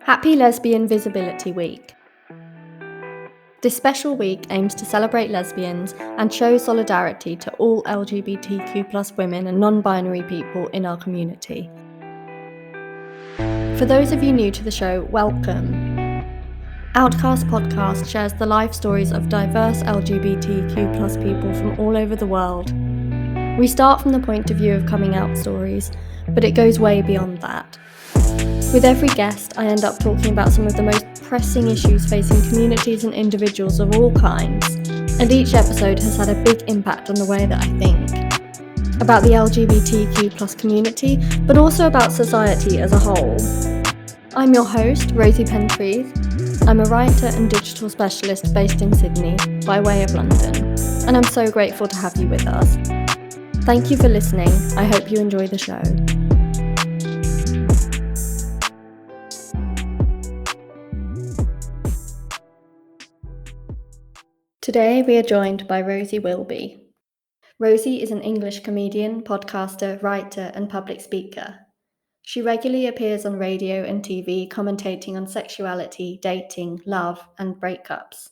Happy Lesbian Visibility Week. This special week aims to celebrate lesbians and show solidarity to all LGBTQ+ women and non-binary people in our community. For those of you new to the show, welcome. Outcast Podcast shares the life stories of diverse LGBTQ+ people from all over the world. We start from the point of view of coming out stories, but it goes way beyond that. With every guest, I end up talking about some of the most pressing issues facing communities and individuals of all kinds, and each episode has had a big impact on the way that I think. About the LGBTQ+ community, but also about society as a whole. I'm your host, Rosie Pentreath. I'm a writer and digital specialist based in Sydney, by way of London, and I'm so grateful to have you with us. Thank you for listening. I hope you enjoy the show. Today we are joined by Rosie Wilby. Rosie is an English comedian, podcaster, writer, and public speaker. She regularly appears on radio and TV commentating on sexuality, dating, love, and breakups.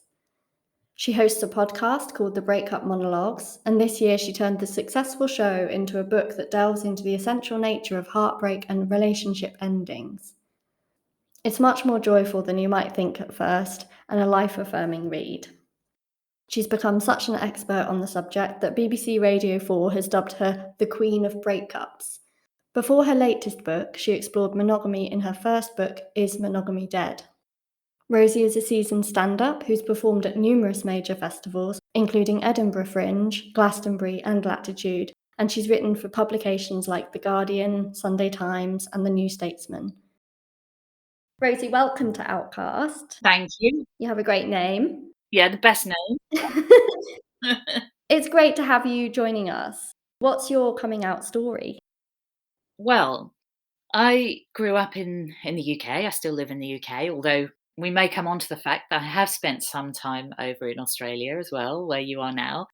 She hosts a podcast called the Breakup Monologues, and this year she turned the successful show into a book that delves into the essential nature of heartbreak and relationship endings. It's much more joyful than you might think at first, and a life-affirming read. She's become such an expert on the subject that BBC Radio 4 has dubbed her the Queen of Breakups. Before her latest book, she explored monogamy in her first book, Is Monogamy Dead? Rosie is a seasoned stand-up who's performed at numerous major festivals, including Edinburgh Fringe, Glastonbury and Latitude, and she's written for publications like The Guardian, Sunday Times and The New Statesman. Rosie, welcome to Outcast. Thank you. You have a great name. Yeah, the best name. It's great to have you joining us. What's your coming out story? Well, I grew up in the UK. I still live in the UK, although we may come on to the fact that I have spent some time over in Australia as well, where you are now.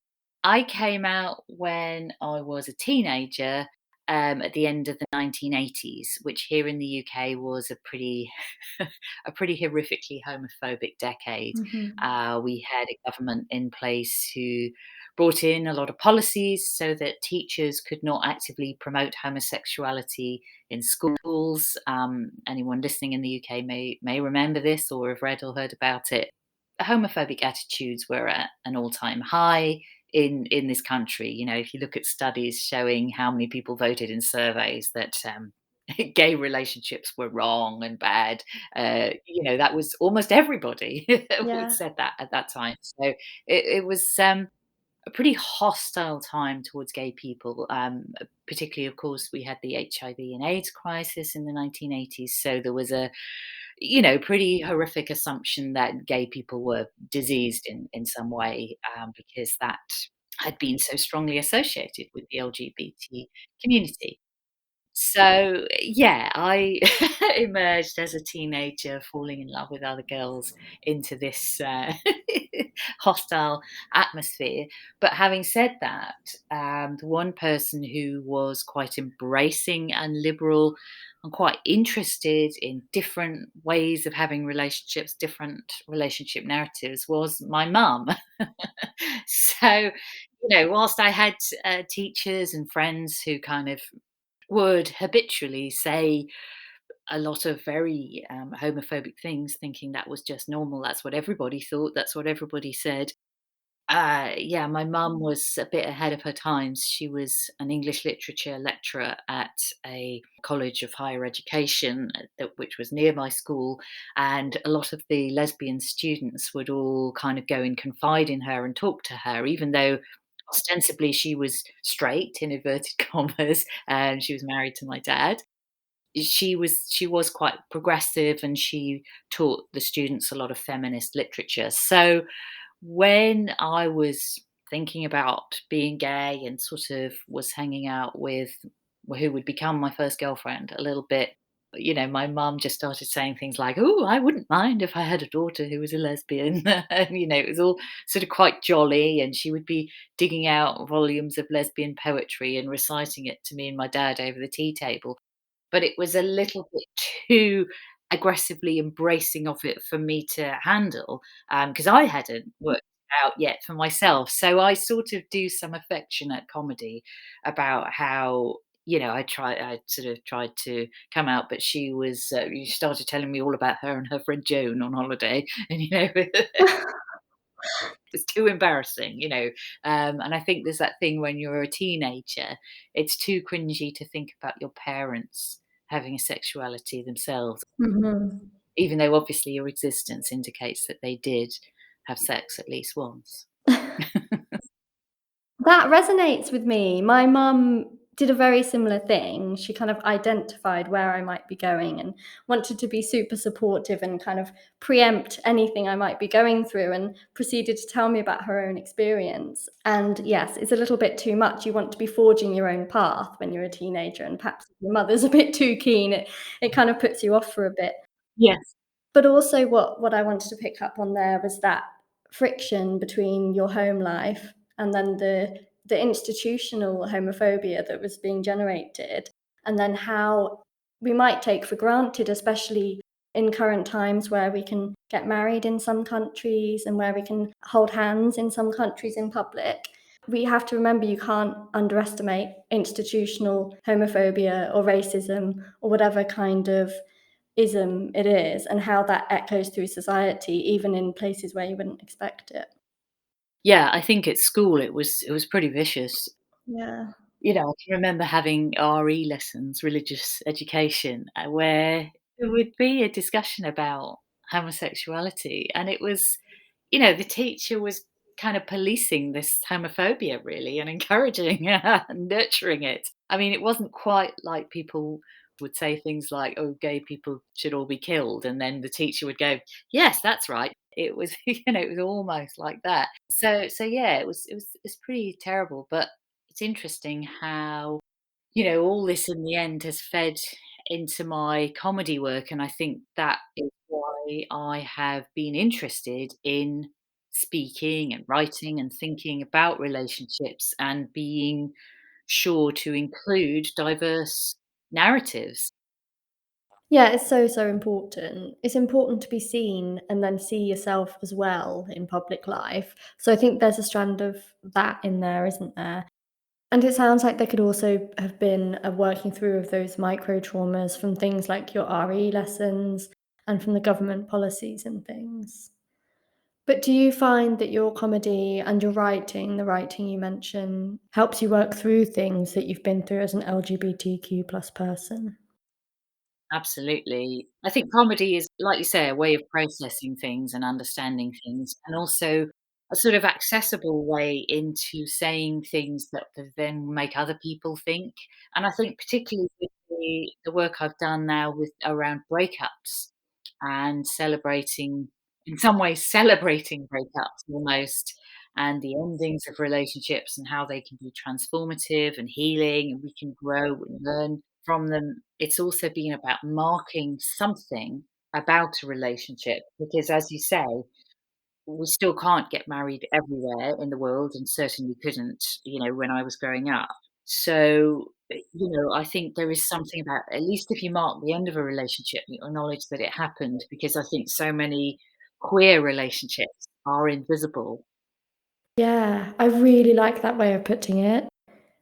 I came out when I was a teenager at the end of the 1980s, which here in the UK was a pretty horrifically homophobic decade. We had a government in place who brought in a lot of policies so that teachers could not actively promote homosexuality in schools. Anyone listening in the UK may remember this or have read or heard about it. Homophobic attitudes were at an all-time high in this country. You know, if you look at studies showing how many people voted in surveys that gay relationships were wrong and bad, that was almost everybody Yeah. said that at that time. So it was a pretty hostile time towards gay people. Particularly, of course, we had the HIV and AIDS crisis in the 1980s. So there was a pretty horrific assumption that gay people were diseased in some way, because that had been so strongly associated with the LGBT community. So, yeah, I emerged as a teenager falling in love with other girls into this hostile atmosphere. But having said that, the one person who was quite embracing and liberal and quite interested in different ways of having relationships, different relationship narratives, was my mum. So, whilst I had teachers and friends who kind of would habitually say a lot of very homophobic things, thinking that was just normal. That's what everybody thought. That's what everybody said. Yeah, my mum was a bit ahead of her times. She was an English literature lecturer at a college of higher education, which was near my school. And a lot of the lesbian students would all kind of go and confide in her and talk to her, even though ostensibly she was straight, in inverted commas, and she was married to my dad. She was quite progressive, and she taught the students a lot of feminist literature. So when I was thinking about being gay and sort of was hanging out with who would become my first girlfriend a little bit, my mum just started saying things like, "Oh, I wouldn't mind if I had a daughter who was a lesbian." And, it was all sort of quite jolly. And she would be digging out volumes of lesbian poetry and reciting it to me and my dad over the tea table. But it was a little bit too aggressively embracing of it for me to handle, because I hadn't worked it out yet for myself. So I sort of do some affectionate comedy about how, I sort of tried to come out, but she started telling me all about her and her friend Joan on holiday, and it's too embarrassing, and I think there's that thing when you're a teenager, it's too cringy to think about your parents having a sexuality themselves, Mhm. even though obviously your existence indicates that they did have sex at least once. That resonates with me. My mum did a very similar thing. She kind of identified where I might be going and wanted to be super supportive and kind of preempt anything I might be going through, and proceeded to tell me about her own experience. And yes, it's a little bit too much. You want to be forging your own path when you're a teenager, and perhaps if your mother's a bit too keen, it kind of puts you off for a bit. Yes. But also what I wanted to pick up on there was that friction between your home life and then the institutional homophobia that was being generated, and then how we might take for granted, especially in current times where we can get married in some countries and where we can hold hands in some countries in public. We have to remember you can't underestimate institutional homophobia or racism or whatever kind of ism it is, and how that echoes through society, even in places where you wouldn't expect it. Yeah, I think at school it was pretty vicious. Yeah. I can remember having RE lessons, religious education, where there would be a discussion about homosexuality, and it was, the teacher was kind of policing this homophobia really and encouraging and nurturing it. I mean, it wasn't quite like people would say things like, "Oh, gay people should all be killed," and then the teacher would go, "Yes, that's right." It was, it was almost like that. So yeah, it's pretty terrible, but it's interesting how, all this in the end has fed into my comedy work, and I think that is why I have been interested in speaking and writing and thinking about relationships and being sure to include diverse narratives. Yeah, it's so, so important. It's important to be seen and then see yourself as well in public life. So I think there's a strand of that in there, isn't there? And it sounds like there could also have been a working through of those micro traumas from things like your RE lessons and from the government policies and things. But do you find that your comedy and your writing, the writing you mentioned, helps you work through things that you've been through as an LGBTQ plus person? Absolutely. I think comedy is, like you say, a way of processing things and understanding things, and also a sort of accessible way into saying things that then make other people think. And I think particularly with the work I've done now with around breakups and celebrating, in some ways, celebrating breakups almost, and the endings of relationships and how they can be transformative and healing, and we can grow and learn from them. It's also been about marking something about a relationship because, as you say, we still can't get married everywhere in the world and certainly couldn't, when I was growing up. So, I think there is something about, at least if you mark the end of a relationship, you acknowledge that it happened, because I think so many queer relationships are invisible. Yeah, I really like that way of putting it.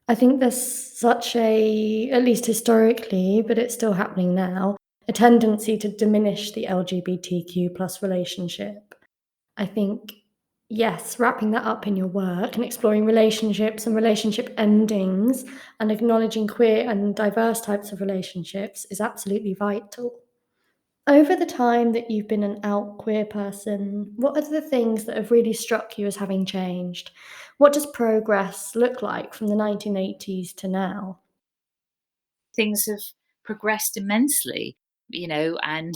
I think there's such a, at least historically, but it's still happening now, a tendency to diminish the LGBTQ plus relationship. I think, yes, wrapping that up in your work and exploring relationships and relationship endings and acknowledging queer and diverse types of relationships is absolutely vital. Over the time that you've been an out queer person, what are the things that have really struck you as having changed? What does progress look like from the 1980s to now? Things have progressed immensely, and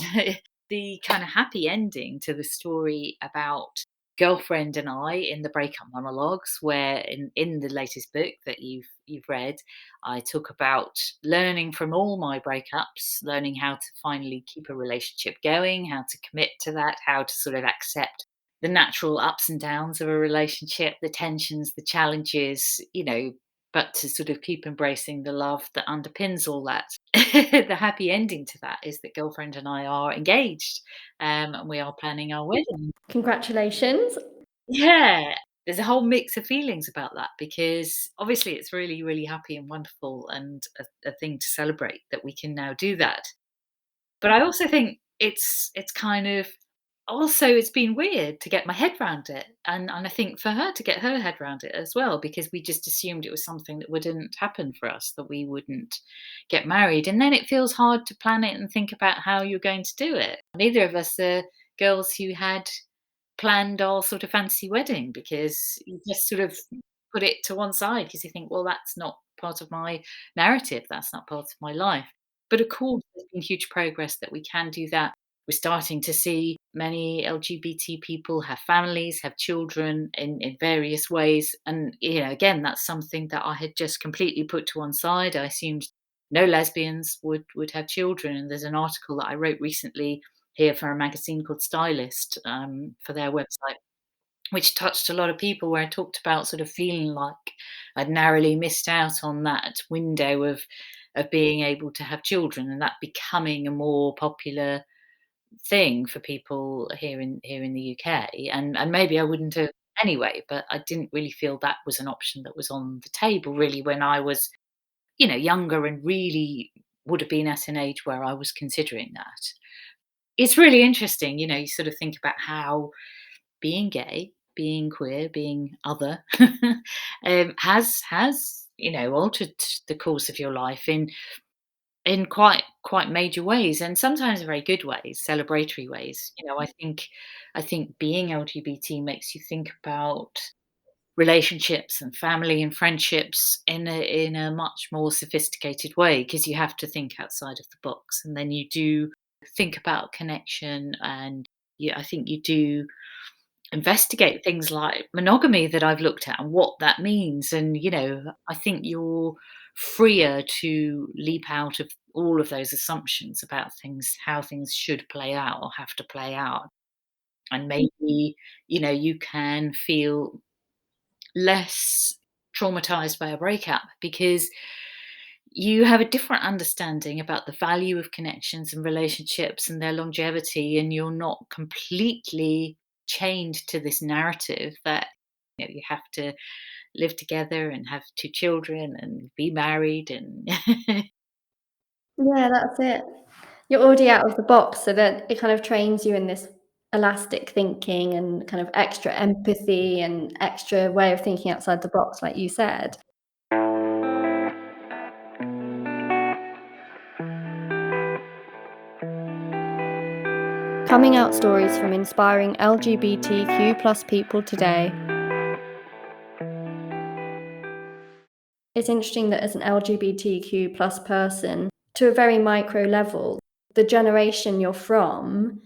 the kind of happy ending to the story about girlfriend and I in the Breakup Monologues, where in the latest book that you've read, I talk about learning from all my breakups, learning how to finally keep a relationship going, how to commit to that, how to sort of accept the natural ups and downs of a relationship, the tensions, the challenges, but to sort of keep embracing the love that underpins all that. The happy ending to that is that girlfriend and I are engaged, and we are planning our wedding. Congratulations. Yeah, there's a whole mix of feelings about that because obviously it's really, really happy and wonderful and a thing to celebrate that we can now do that. But I also think it's kind of also it's been weird to get my head round it, and I think for her to get her head round it as well, because we just assumed it was something that wouldn't happen for us, that we wouldn't get married, and then it feels hard to plan it and think about how you're going to do it. Neither of us are girls who had planned our sort of fancy wedding because you just sort of put it to one side because you think, well, that's not part of my narrative, that's not part of my life. But of course, there's been huge progress that we can do that. We're starting to see many LGBT people have families, have children in various ways. And, again, that's something that I had just completely put to one side. I assumed no lesbians would have children. And there's an article that I wrote recently here for a magazine called Stylist, for their website, which touched a lot of people, where I talked about sort of feeling like I'd narrowly missed out on that window of being able to have children and that becoming a more popular thing for people here in the UK. And maybe I wouldn't have anyway, but I didn't really feel that was an option that was on the table really when I was, younger and really would have been at an age where I was considering that. It's really interesting, you sort of think about how being gay, being queer, being other, has altered the course of your life in quite major ways, and sometimes very good ways, celebratory ways. I think being LGBT makes you think about relationships and family and friendships in a much more sophisticated way because you have to think outside of the box, and then you do think about connection, and I think you do investigate things like monogamy that I've looked at and what that means. And, I think you're freer to leap out of all of those assumptions about things, how things should play out or have to play out. And maybe, you can feel less traumatized by a breakup because you have a different understanding about the value of connections and relationships and their longevity, and you're not completely chained to this narrative that you have to live together and have two children and be married and Yeah, that's it. You're already out of the box, so that it kind of trains you in this elastic thinking and kind of extra empathy and extra way of thinking outside the box, like you said. Coming out stories from inspiring LGBTQ plus people today. It's interesting that as an LGBTQ plus person, to a very micro level, the generation you're from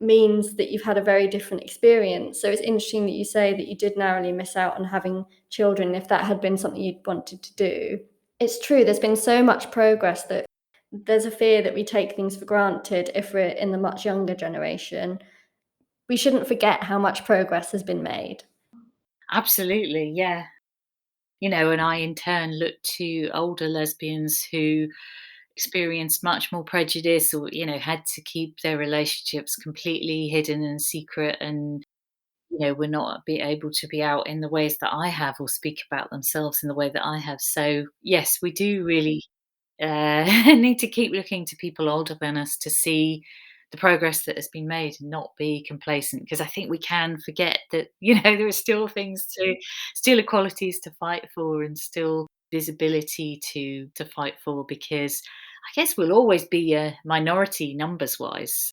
means that you've had a very different experience. So it's interesting that you say that you did narrowly miss out on having children if that had been something you'd wanted to do. It's true, there's been so much progress that there's a fear that we take things for granted if we're in the much younger generation. We shouldn't forget how much progress has been made. absolutely, yeah. And I in turn look to older lesbians who experienced much more prejudice or had to keep their relationships completely hidden and secret, and were not be able to be out in the ways that I have or speak about themselves in the way that I have. So yes, we do really need to keep looking to people older than us to see the progress that has been made and not be complacent, because I think we can forget that there are still things to still equalities to fight for and still visibility to fight for, because I guess we'll always be a minority numbers wise.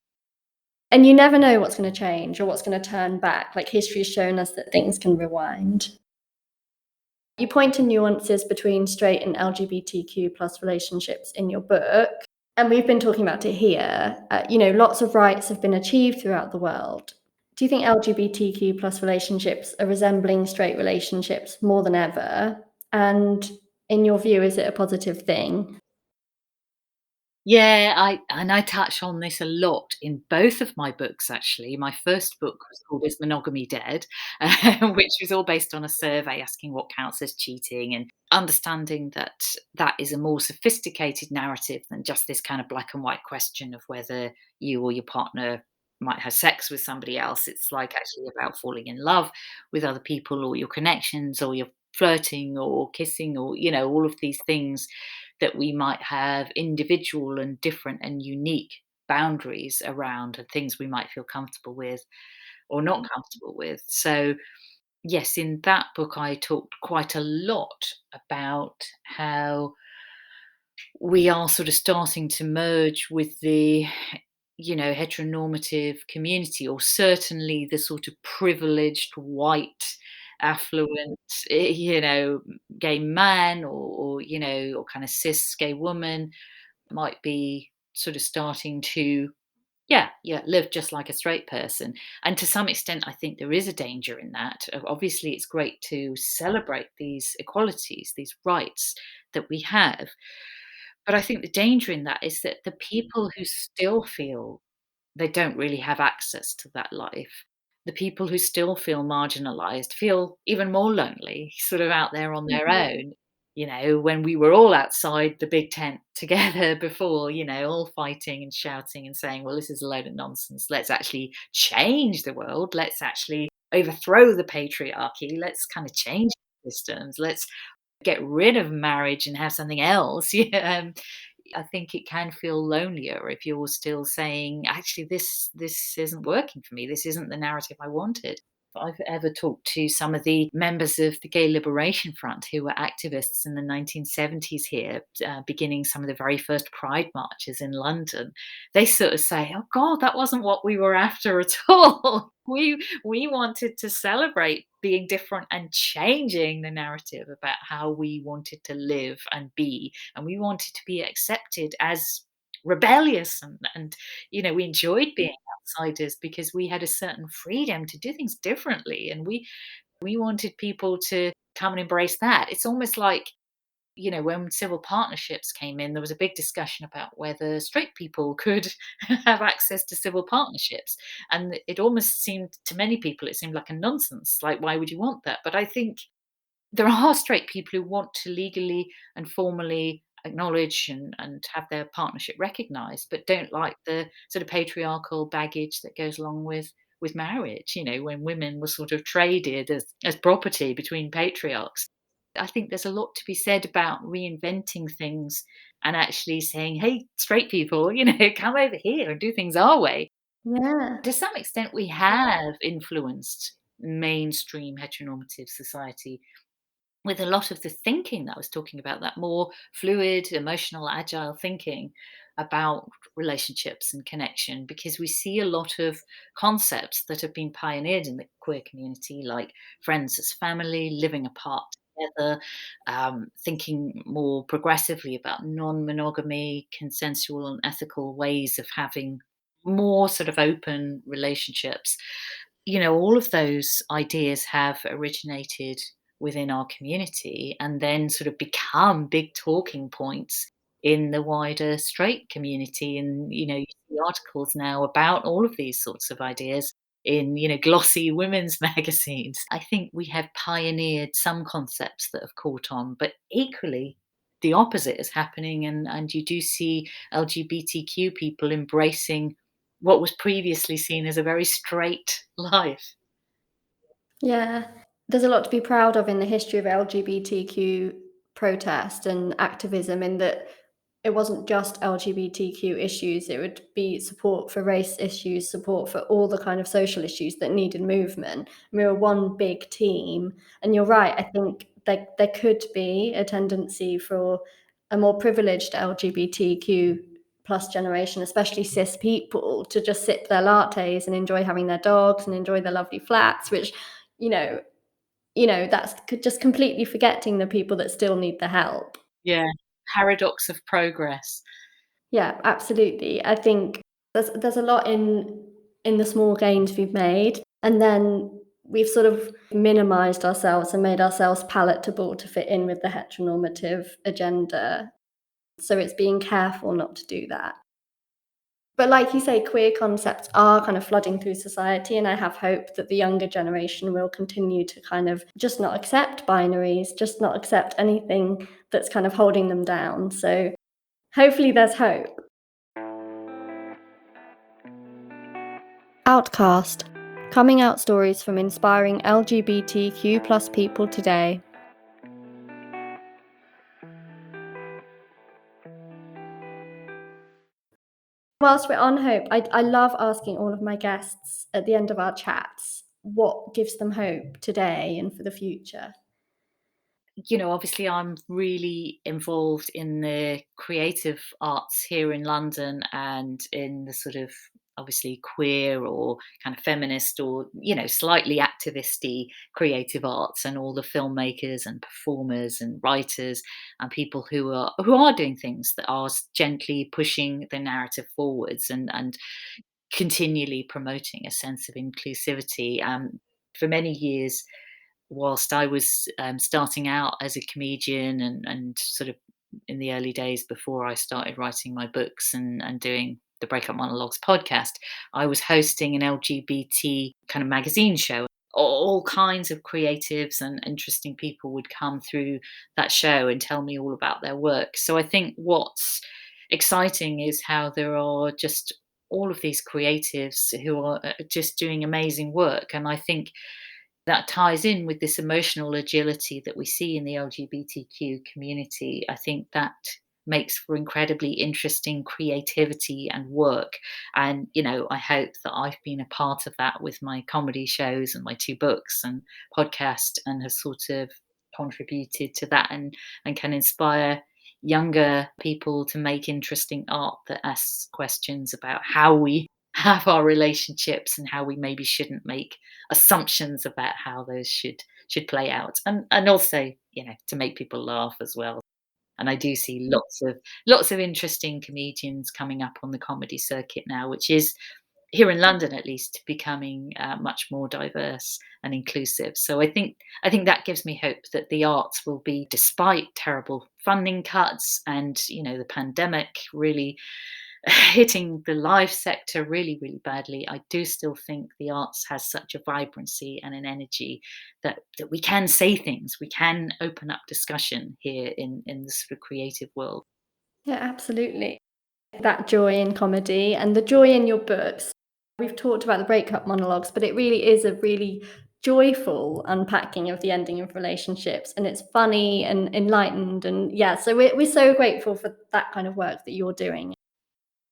And you never know what's going to change or what's going to turn back. Like history has shown us that things can rewind. You point to nuances between straight and LGBTQ plus relationships in your book. And we've been talking about it here. Lots of rights have been achieved throughout the world. Do you think LGBTQ plus relationships are resembling straight relationships more than ever? And in your view, is it a positive thing? I touch on this a lot in both of my books, actually. My first book was called Is Monogamy Dead? Which was all based on a survey asking what counts as cheating and understanding that that is a more sophisticated narrative than just this kind of black and white question of whether you or your partner might have sex with somebody else. It's like actually about falling in love with other people or your connections or your flirting or kissing or, all of these things that we might have individual and different and unique boundaries around and things we might feel comfortable with or not comfortable with. So, yes, in that book, I talked quite a lot about how we are sort of starting to merge with the heteronormative community, or certainly the sort of privileged white affluent gay man, or kind of cis gay woman might be sort of starting to live just like a straight person. And to some extent, I think there is a danger in that. Obviously, it's great to celebrate these equalities, these rights that we have, but I think the danger in that is that the people who still feel they don't really have access to that life, the people who still feel marginalized feel even more lonely, sort of out there on their own. When we were all outside the big tent together before, all fighting and shouting and saying, well, this is a load of nonsense. Let's actually change the world. Let's actually overthrow the patriarchy. Let's kind of change systems. Let's get rid of marriage and have something else. Yeah, I think it can feel lonelier if you're still saying, actually, this isn't working for me. This isn't the narrative I wanted. If I've ever talked to some of the members of the Gay Liberation Front who were activists in the 1970s here, beginning some of the very first Pride marches in London. They sort of say, "Oh God, that wasn't what we were after at all. We wanted to celebrate being different and changing the narrative about how we wanted to live and be, and we wanted to be accepted as rebellious, and we enjoyed being outsiders because we had a certain freedom to do things differently, and we wanted people to come and embrace that." It's almost like, when civil partnerships came in, there was a big discussion about whether straight people could have access to civil partnerships. And it almost seemed, to many people, it seemed like a nonsense. Like, why would you want that? But I think there are straight people who want to legally and formally acknowledge and have their partnership recognized, but don't like the sort of patriarchal baggage that goes along with marriage, when women were sort of traded as property between patriarchs. I think there's a lot to be said about reinventing things and actually saying, hey, straight people, come over here and do things our way. Yeah. To some extent, we have influenced mainstream heteronormative society with a lot of the thinking that I was talking about, that more fluid, emotional, agile thinking about relationships and connection, because we see a lot of concepts that have been pioneered in the queer community, like friends as family, living apart together, thinking more progressively about non monogamy, consensual and ethical ways of having more sort of open relationships. All of those ideas have originated within our community and then sort of become big talking points in the wider straight community. And, you see articles now about all of these sorts of ideas in, glossy women's magazines. I think we have pioneered some concepts that have caught on, but equally, the opposite is happening. And you do see LGBTQ people embracing what was previously seen as a very straight life. Yeah. There's a lot to be proud of in the history of LGBTQ protest and activism, in that it wasn't just LGBTQ issues, it would be support for race issues, support for all the kind of social issues that needed movement. We were one big team. And you're right, I think there could be a tendency for a more privileged LGBTQ plus generation, especially cis people, to just sip their lattes and enjoy having their dogs and enjoy their lovely flats, which, you know, that's just completely forgetting the people that still need the help. Yeah, paradox of progress. Yeah, absolutely. I think there's a lot in the small gains we've made, and then we've sort of minimized ourselves and made ourselves palatable to fit in with the heteronormative agenda. So it's being careful not to do that. But like you say, queer concepts are kind of flooding through society, and I have hope that the younger generation will continue to kind of just not accept binaries, just not accept anything that's kind of holding them down. So hopefully there's hope. Outcast. Coming out stories from inspiring LGBTQ+ people today. Whilst we're on hope, I love asking all of my guests at the end of our chats what gives them hope today and for the future. Obviously, I'm really involved in the creative arts here in London and in the sort of obviously queer or kind of feminist or, slightly activisty creative arts, and all the filmmakers and performers and writers and people who are doing things that are gently pushing the narrative forwards and continually promoting a sense of inclusivity. For many years, whilst I was starting out as a comedian and sort of in the early days before I started writing my books and doing the Breakup Monologues podcast, I was hosting an LGBT kind of magazine show. All kinds of creatives and interesting people would come through that show and tell me all about their work. So I think what's exciting is how there are just all of these creatives who are just doing amazing work. And I think that ties in with this emotional agility that we see in the LGBTQ community. I think that makes for incredibly interesting creativity and work. And, I hope that I've been a part of that with my comedy shows and my 2 books and podcast, and have sort of contributed to that and can inspire younger people to make interesting art that asks questions about how we have our relationships and how we maybe shouldn't make assumptions about how those should play out, and also to make people laugh as well. And I do see lots of interesting comedians coming up on the comedy circuit now, which is, here in London at least, becoming much more diverse and inclusive. So I think that gives me hope that the arts will be, despite terrible funding cuts and the pandemic really hitting the live sector really, really badly, I do still think the arts has such a vibrancy and an energy that we can say things, we can open up discussion here in the sort of creative world. Yeah, absolutely. That joy in comedy and the joy in your books. We've talked about the breakup monologues, but it really is a really joyful unpacking of the ending of relationships, and it's funny and enlightened, and yeah, so we're so grateful for that kind of work that you're doing.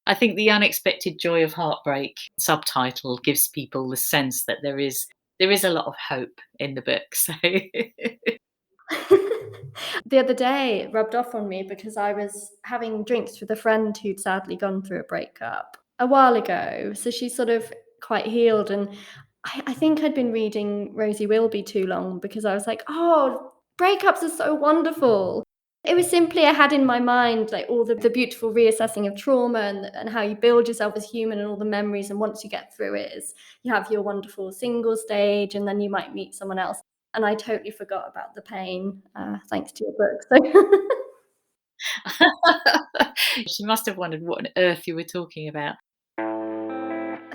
I think the unexpected joy of heartbreak subtitle gives people the sense that there is a lot of hope in the book. So The other day, it rubbed off on me because I was having drinks with a friend who'd sadly gone through a breakup a while ago. So she's sort of quite healed. And I think I'd been reading Rosie Wilby too long because I was like, oh, breakups are so wonderful. It was simply I had in my mind like all the beautiful reassessing of trauma and how you build yourself as human and all the memories. And once you get through it, is you have your wonderful single stage and then you might meet someone else. And I totally forgot about the pain, thanks to your book. So she must have wondered what on earth you were talking about.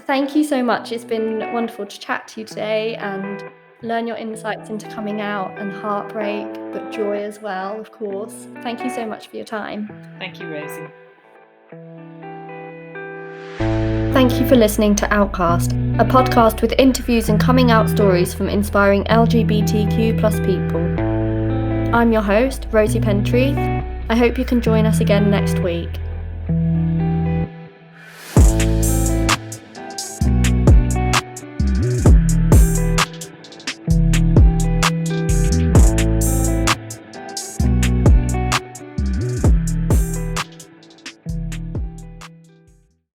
thank you so much. It's been wonderful to chat to you today and learn your insights into coming out and heartbreak, but joy as well, of course. Thank you so much for your time. Thank you, Rosie. Thank you for listening to Outcast, a podcast with interviews and coming out stories from inspiring LGBTQ+ people. I'm your host, Rosie Pentreath. I hope you can join us again next week.